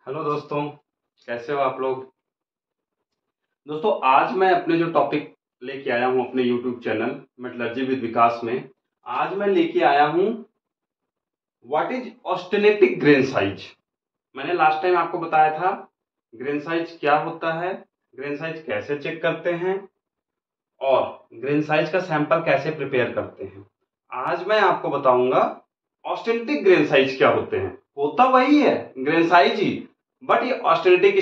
Hello दोस्तों, कैसे हो आप लोग। दोस्तों आज मैं अपने जो टॉपिक लेके आया हूँ अपने YouTube channel metallurgy with Vikas में, आज मैं लेके आया हूँ what is austenitic grain size. मैंने लास्ट टाइम आपको बताया था ग्रेन साइज क्या होता है, ग्रेन साइज कैसे चेक करते हैं और ग्रेन साइज का सैंपल कैसे प्रिपेयर करते हैं। आज मैं आपको बताऊंगा ऑस्टेनेटिक ग्रेन साइज क्या होते हैं। होता वही है ग्रेन साइज ही, बट ये ऑस्टेनेटिक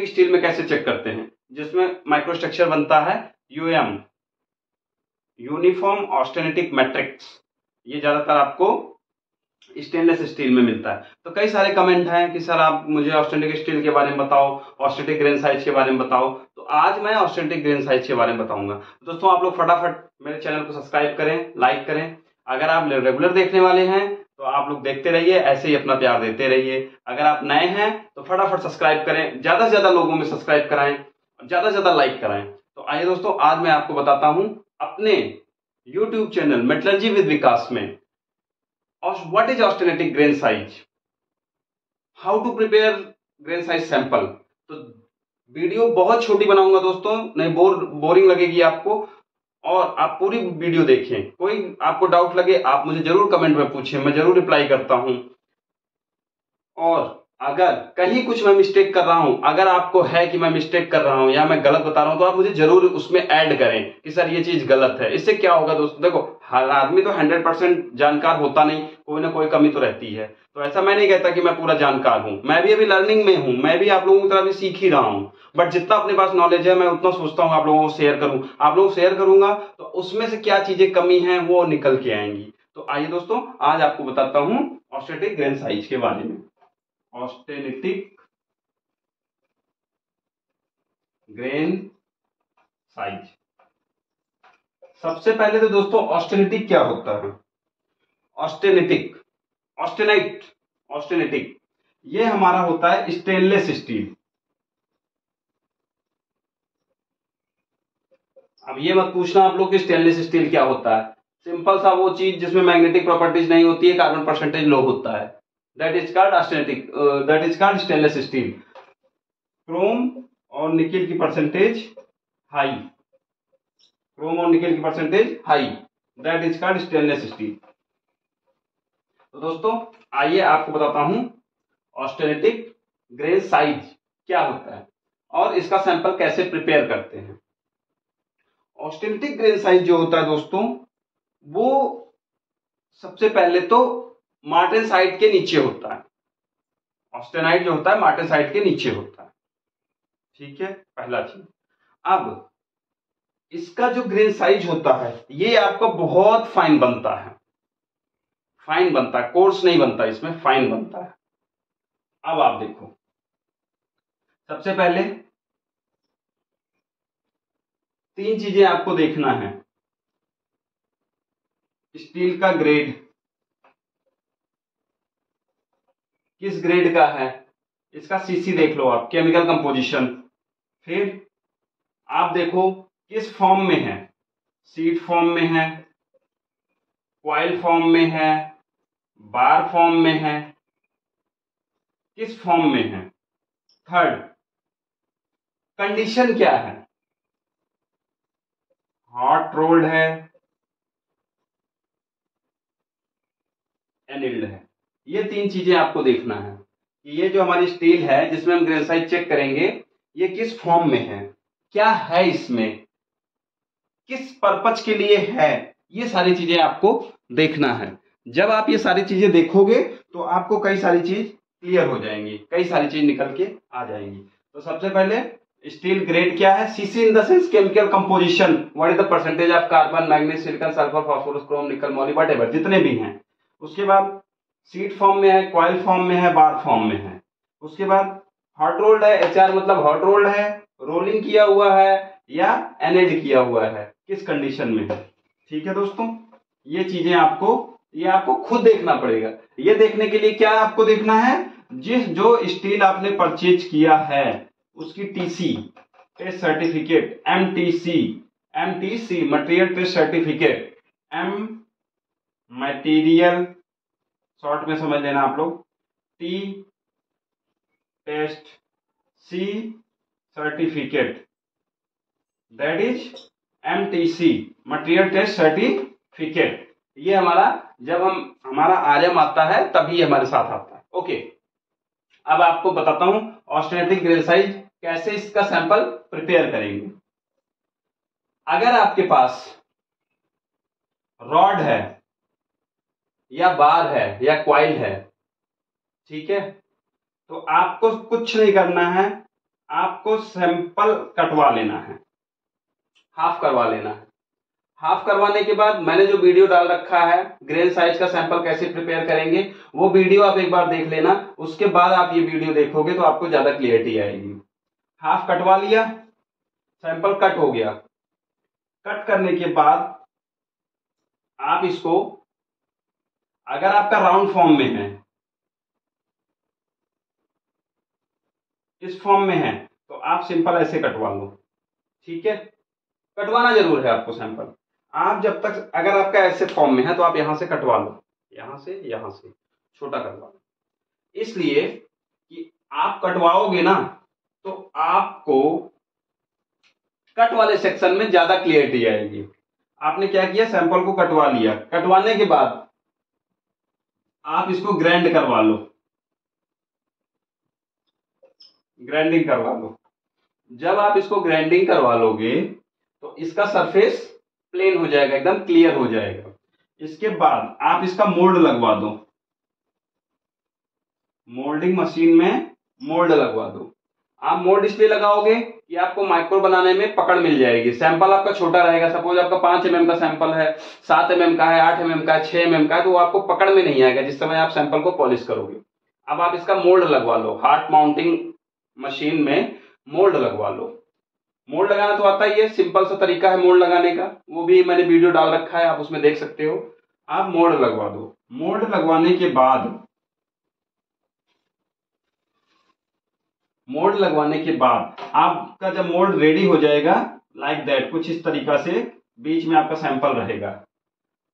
स्टील में कैसे चेक करते हैं, जिसमें माइक्रोस्ट्रक्चर बनता है यूएम, यूनिफॉर्म ऑस्टेनेटिक मैट्रिक्स। ये ज्यादातर आपको स्टेनलेस स्टील में मिलता है। तो कई सारे कमेंट हैं कि सर आप मुझे ऑस्टेनेटिक स्टील के बारे में बताओ, ऑस्टेनेटिक ग्रेन साइज के बारे में बताओ। तो आज मैं ऑस्टेनेटिक ग्रेन साइज के बारे में बताऊंगा। दोस्तों आप लोग फटाफट मेरे चैनल को सब्सक्राइब करें, लाइक करें। अगर आप रेगुलर देखने वाले हैं तो आप लोग देखते रहिए, ऐसे ही अपना प्यार देते रहिए। अगर आप नए हैं तो फटाफट सब्सक्राइब करें, ज्यादा से ज्यादा लोगों में सब्सक्राइब कराएं, ज्यादा से ज्यादा लाइक कराएं। तो आइए दोस्तों, आज मैं आपको बताता हूं अपने YouTube channel metallurgy with Vikas में what is austenitic grain size, how to prepare grain size sample. तो वीडियो बहुत छोटी बनाऊंगा दोस्तों, नहीं बोरिंग लगेगी आपको, और आप पूरी वीडियो देखें। कोई आपको डाउट लगे आप मुझे जरूर कमेंट में पूछें, मैं जरूर रिप्लाई करता हूं। और अगर कहीं कुछ मैं मिस्टेक कर रहा हूं, अगर आपको है कि मैं मिस्टेक कर रहा हूं या मैं गलत बता रहा हूं, तो आप मुझे जरूर उसमें ऐड करें कि सर ये चीज गलत है। इससे क्या होगा दोस्तों, देखो हर आदमी तो 100% जानकार होता नहीं, कोई ना कोई कमी तो रहती है। तो ऐसा मैं नहीं कहता कि मैं पूरा जानकार हूं, मैं भी अभी लर्निंग में हूं, मैं भी आप लोगों की तरह भी सीख ही रहा हूं। बट जितना अपने पास नॉलेज है मैं उतना सोचता हूं आप लोगों को शेयर करूं। आप लोग शेयर करूंगा तो उसमें से क्या चीजें कमी है वो निकल के आएंगी। तो आइए दोस्तों, आज आपको बताता हूं ऑस्टेनेटिक ग्रेन साइज के बारे में। Austenitic grain size. सबसे पहले तो दोस्तों ऑस्टेनेटिक क्या होता है। ऑस्टेनेटिक, ऑस्टेनाइट, ऑस्टेनेटिक, ये हमारा होता है स्टेनलेस स्टील। अब ये मत पूछना आप लोग कि स्टेनलेस स्टील क्या होता है। सिंपल सा वो चीज जिसमें मैग्नेटिक प्रॉपर्टीज नहीं होती है, कार्बन परसेंटेज लो होता है, that is called austenitic, that is called stainless steel. Chrome और निकेल की परसेंटेज हाई, क्रोम और निकेल की percentage high, that is called stainless steel. तो दोस्तों आइए आपको बताता हूं ऑस्टेनेटिक ग्रेन साइज क्या होता है और इसका सैंपल कैसे प्रिपेयर करते हैं। ऑस्टेनेटिक ग्रेन साइज जो होता है दोस्तों, वो सबसे पहले तो मार्टेनसाइट के नीचे होता है। ऑस्टेनाइट जो होता है मार्टेनसाइट के नीचे होता है, ठीक है, पहला चीज। अब इसका जो ग्रेन साइज होता है ये आपका बहुत फाइन बनता है, फाइन बनता है, कोर्स नहीं बनता, इसमें फाइन बनता है। अब आप देखो, सबसे पहले तीन चीजें आपको देखना है। स्टील का ग्रेड किस ग्रेड का है, इसका सीसी देख लो आप, केमिकल कंपोजिशन। फिर आप देखो किस फॉर्म में है, सीड फॉर्म में है, क्वाइल फॉर्म में है, बार फॉर्म में है, किस फॉर्म में है। थर्ड, कंडीशन क्या है, हॉट रोल्ड है, एनिल्ड है। ये तीन चीजें आपको देखना है कि ये जो हमारी स्टील है जिसमें हम ग्रेन साइज चेक करेंगे, ये किस फॉर्म में है, क्या है इसमें, किस पर्पज के लिए है। ये सारी चीजें आपको देखना है। जब आप ये सारी चीजें देखोगे तो आपको कई सारी चीज क्लियर हो जाएंगी, कई सारी चीज निकल के आ जाएंगी। तो सबसे पहले स्टील ग्रेड क्या है, CC in the sense chemical composition, what is the percentage of carbon, manganese, silicon, sulphur, phosphorus, Chrome, निकल, मॉली, व्हाटएवर जितने भी हैं। उसके बाद सीड फॉर्म में है, क्वाइल फॉर्म में है, बार फॉर्म में है। उसके बाद हॉट रोल्ड है, एचआर मतलब हॉट रोल्ड है, रोलिंग किया हुआ है या एनेड किया हुआ है, किस कंडीशन में है। ठीक है दोस्तों, ये चीजें आपको खुद देखना पड़ेगा। ये देखने के लिए क्या आपको देखना है, जो स्टील आपने परचेज किया है उसकी TC, test certificate, MTC, MTC material test certificate, M material short में समझ लेना आप लोग, T test C certificate, that is MTC, material test certificate. ये हमारा जब हमारा आरएम आता है तभी हमारे साथ आता है। ओके, अब आपको बताता हूं ऑस्टेनेटिक ग्रेन साइज कैसे इसका सैंपल प्रिपेयर करेंगे। अगर आपके पास रॉड है या बार है या क्वाइल है, ठीक है, तो आपको कुछ नहीं करना है, आपको सैंपल कटवा लेना है, हाफ करवा लेना है। हाफ करवाने के बाद मैंने जो वीडियो डाल रखा है ग्रेन साइज का सैंपल कैसे प्रिपेयर करेंगे, वो वीडियो आप एक बार देख लेना, उसके बाद आप ये वीडियो देखोगे तो आपको ज्यादा क्लियरिटी आएगी। हाफ कटवा लिया, सैंपल कट हो गया। कट करने के बाद आप इसको, अगर आपका राउंड फॉर्म में है, इस फॉर्म में है, तो आप सिंपल ऐसे कटवा लो, ठीक है। कटवाना जरूर है आपको सैंपल। आप जब तक, अगर आपका ऐसे फॉर्म में है तो आप यहां से कटवा लो, यहां से छोटा कटवा लो, इसलिए कि आप कटवाओगे ना तो आपको कट वाले सेक्शन में ज्यादा क्लियरिटी आएगी। आपने क्या किया, सैंपल को कटवा लिया, कटवाने के बाद आप इसको ग्राइंड करवा लो, ग्राइंडिंग करवा लो। जब आप इसको ग्राइंडिंग करवा लोगे तो इसका सरफेस प्लेन हो जाएगा, एकदम क्लियर हो जाएगा। इसके बाद आप इसका मोल्ड लगवा दो, मोल्डिंग मशीन में मोल्ड लगवा दो। आप मोल्ड इसलिए लगाओगे कि आपको माइक्रो बनाने में पकड़ मिल जाएगी। सैंपल आपका छोटा रहेगा, सपोज आपका 5 mm का सैंपल है, 7 mm का है, 8 mm का है, 6 mm का है, तो वो आपको पकड़ में नहीं आएगा जिस समय आप सैंपल को पॉलिश करोगे। अब आप इसका मोल्ड लगवा लो, हार्ट माउंटिंग मशीन में मोल्ड लगवा लो। मोल्ड लगाना तो आता ही है, सिंपल सा तरीका है मोल्ड लगाने का, वो भी मैंने वीडियो डाल रखा है, आप उसमें देख सकते हो। आप मोल्ड लगवा दो। मोल्ड लगवाने के बाद, मोल्ड लगवाने के बाद आपका जब मोल्ड रेडी हो जाएगा, लाइक दैट, कुछ इस तरीका से बीच में आपका सैंपल रहेगा,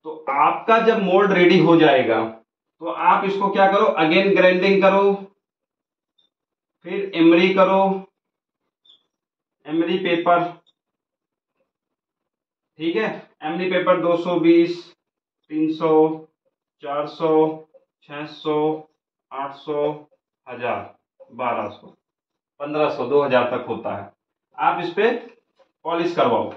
तो आपका जब मोल्ड रेडी हो जाएगा तो आप इसको क्या करो, अगेन ग्राइंडिंग करो, फिर एमरी करो, एमरी पेपर, ठीक है। एमरी पेपर 220, 300, 400, 600, 800, 1000, 1200, 1500, 2000 तक होता है। आप इस पे पॉलिश करवाओ।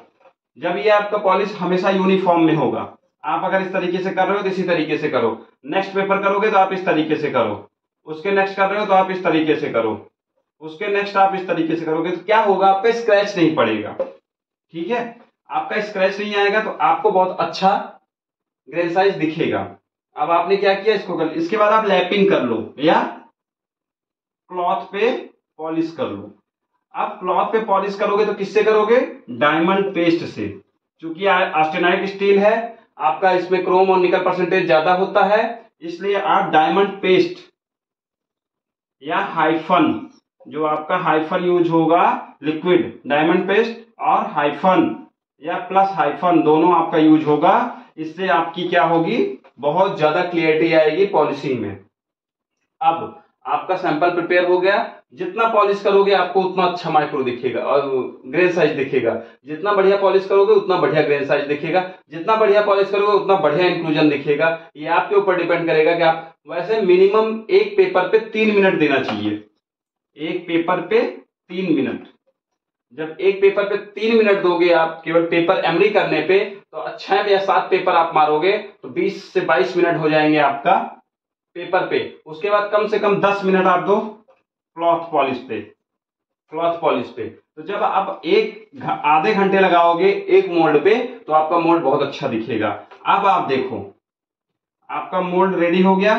जब ये आपका पॉलिश हमेशा यूनिफॉर्म में होगा, आप अगर इस तरीके से कर रहे हो तो इसी तरीके से करो, नेक्स्ट पेपर करोगे तो आप इस तरीके से करो, उसके नेक्स्ट कर रहे हो तो आप इस तरीके से करो, उसके नेक्स्ट आप इस तरीके से करोगे, तो क्या होगा, आपका स्क्रैच नहीं पड़ेगा, ठीक है। आपका स्क्रैच नहीं आएगा तो आपको बहुत अच्छा ग्रेन साइज दिखेगा। अब आपने क्या किया, इसको कर, इसके बाद आप लैपिंग कर लो या क्लॉथ पे पॉलिश कर लो। आप क्लॉथ पे पॉलिश करोगे तो किससे करोगे, डायमंड पेस्ट से। क्योंकि ऑस्टेनाइट स्टील है, आपका इसमें क्रोम और निकल परसेंटेज ज्यादा होता है, इसलिए आप डायमंड पेस्ट या हाइफन, जो आपका हाइफन यूज होगा, लिक्विड डायमंड पेस्ट और हाइफन या प्लस हाइफन दोनों आपका यूज होगा। इससे आपकी क्या होगी, बहुत ज्यादा क्लियरिटी आएगी पॉलिशिंग में। अब आपका सैंपल प्रिपेयर हो गया, जितना पॉलिश करोगे आपको उतना अच्छा माइक्रो दिखेगा और ग्रेन साइज दिखेगा। जितना बढ़िया पॉलिश करोगे उतना बढ़िया ग्रेन साइज दिखेगा, जितना बढ़िया पॉलिश करोगे उतना बढ़िया इंक्लूजन दिखेगा। ये आपके ऊपर डिपेंड करेगा कि आप, वैसे मिनिमम एक पेपर पे 3 मिनट देना चाहिए, एक पेपर पे 3 मिनट। जब एक पेपर पे 3 मिनट दोगे आप केवल पेपर एमरी करने पे, तो 6 या 7 पेपर आप मारोगे तो 20 से 22 मिनट हो जाएंगे आपका पेपर पे। उसके बाद कम से कम 10 मिनट आप दो क्लॉथ पॉलिश पे, क्लॉथ पॉलिश पे। तो जब आप आधे घंटे लगाओगे एक मोल्ड पे तो आपका मोल्ड बहुत अच्छा दिखेगा। अब आप देखो, आपका मोल्ड रेडी हो गया।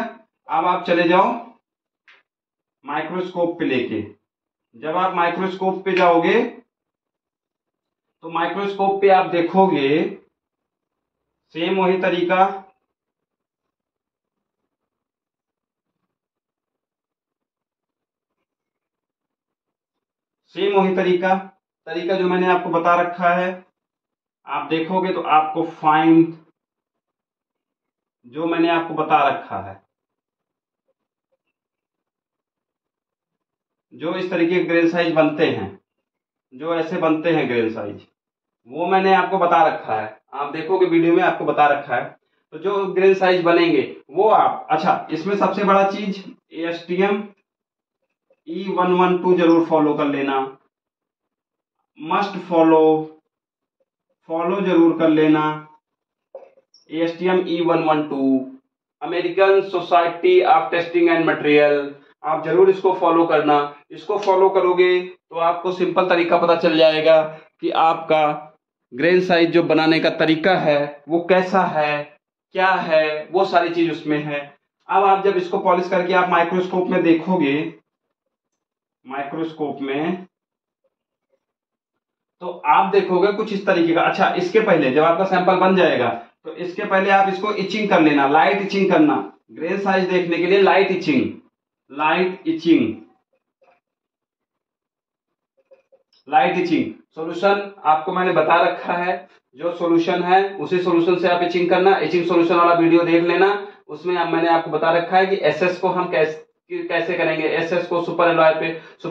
अब आप चले जाओ माइक्रोस्कोप पे लेके। जब आप माइक्रोस्कोप पे जाओगे तो माइक्रोस्कोप पे आप देखोगे सेम वही तरीका, सेम वही तरीका जो मैंने आपको बता रखा है। आप देखोगे तो आपको फाइन, जो मैंने आपको बता रखा है, जो इस तरीके के ग्रेन साइज बनते हैं, जो ऐसे बनते हैं ग्रेन साइज, वो मैंने आपको बता रखा है। आप देखोगे वीडियो में आपको बता रखा है। तो जो ग्रेन साइज बनेंगे वो आप, अच्छा इसमें सबसे बड़ा चीज ASTM E112 जरूर फॉलो कर लेना, मस्ट फॉलो जरूर कर लेना। ASTM E112 American society of testing and material, आप जरूर इसको फॉलो करना। इसको फॉलो करोगे तो आपको सिंपल तरीका पता चल जाएगा कि आपका ग्रेन साइज जो बनाने का तरीका है वो कैसा है, क्या है, वो सारी चीज उसमें है। अब आप जब इसको पॉलिश करके आप माइक्रोस्कोप में देखोगे, माइक्रोस्कोप में तो आप देखोगे कुछ इस तरीके का। अच्छा इसके पहले जब आपका सैंपल बन जाएगा तो इसके पहले आप इसको इचिंग कर लेना, लाइट इचिंग करना। ग्रेन साइज देखने के लिए light etching, light etching solution आपको मैंने बता रखा है। जो सॉल्यूशन है उसी सॉल्यूशन से आप इचिंग करना। इचिंग सॉल्यूशन वाला वीडियो देख लेना, उसमें मैंने आपको बता रखा है कि एसएस को हम कैसे करेंगे, एसएस को सुपर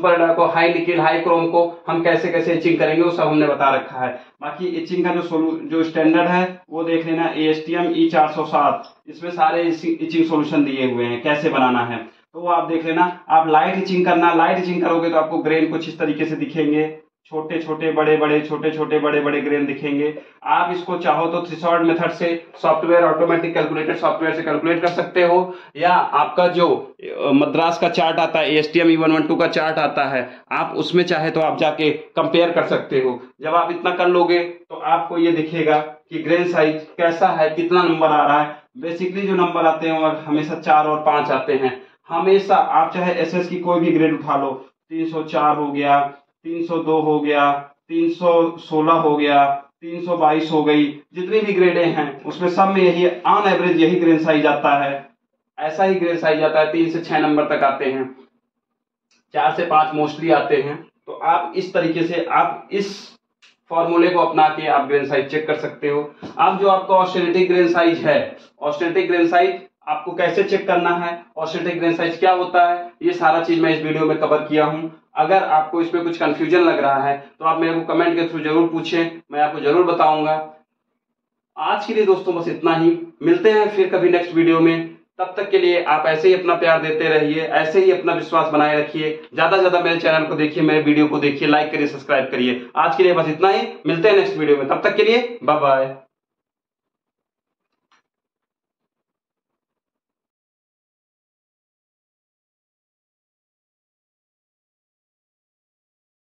एलॉय को हाई निकेल हाई क्रोम को हम कैसे इचिंग करेंगे, वो सब हमने बता रखा है। बाकी इचिंग का जो स्टैंडर्ड है वो देख लेना, ASTM E407, इसमें सारे इचिंग सॉल्यूशन दिए हुए हैं कैसे बनाना है, तो वो आप देख लेना। आप लाइट इचिंग करना, लाइट इचिंग करोगे तो आपको ग्रेन कुछ इस तरीके से दिखेंगे, छोटे छोटे बड़े बड़े, छोटे छोटे बड़े बड़े ग्रेन दिखेंगे। आप इसको चाहो तो थ्रेशोल्ड मेथड से, सॉफ्टवेयर ऑटोमेटिक कैलकुलेटेड सॉफ्टवेयर से कैलकुलेट कर सकते हो, या आपका जो मद्रास का चार्ट आता है, ASTM E112 का चार्ट आता है, आप उसमें चाहे तो आप जाके कंपेयर कर सकते हो। जब आप इतना कर लोगे तो आपको ये दिखेगा कि ग्रेन साइज कैसा है, कितना नंबर आ रहा है। बेसिकली जो नंबर आते हैं वो हमेशा 4 और 5 आते हैं हमेशा। आप चाहे एसएस की कोई भी ग्रेड उठा लो, 304 हो गया, 302 हो गया, 316 हो गया, 322 हो गई, जितनी भी ग्रेडें हैं उसमें सब में यही ऑन एवरेज यही ग्रेन साइज आता है। ऐसा ही ग्रेन साइज आता है, 3 से 6 नंबर तक आते हैं, 4 से 5 मोस्टली आते हैं। तो आप इस तरीके से आप इस फॉर्मूले को अपना के आप ग्रेन साइज चेक कर सकते हो। अब जो आपका ऑस्टेनिटिक ग्रेन साइज है, ऑस्टेनिटिक ग्रेन साइज आपको कैसे चेक करना है, ऑस्टेनिटिक ग्रेन साइज क्या होता है, ये सारा चीज मैं इस वीडियो में कवर किया हूं। अगर आपको इसमें कुछ कंफ्यूजन लग रहा है तो आप मेरे को कमेंट के थ्रू जरूर पूछें, मैं आपको जरूर बताऊंगा। आज के लिए दोस्तों बस इतना ही, मिलते हैं फिर कभी नेक्स्ट वीडियो में। तब तक के लिए आप ऐसे ही अपना प्यार देते रहिए, ऐसे ही अपना विश्वास बनाए रखिए। ज्यादा से ज्यादा मेरे चैनल को देखिए, मेरे वीडियो को देखिए, लाइक करिए, सब्सक्राइब करिए। आज के लिए बस इतना ही, मिलते हैं नेक्स्ट वीडियो में, तब तक के लिए बाय बाय।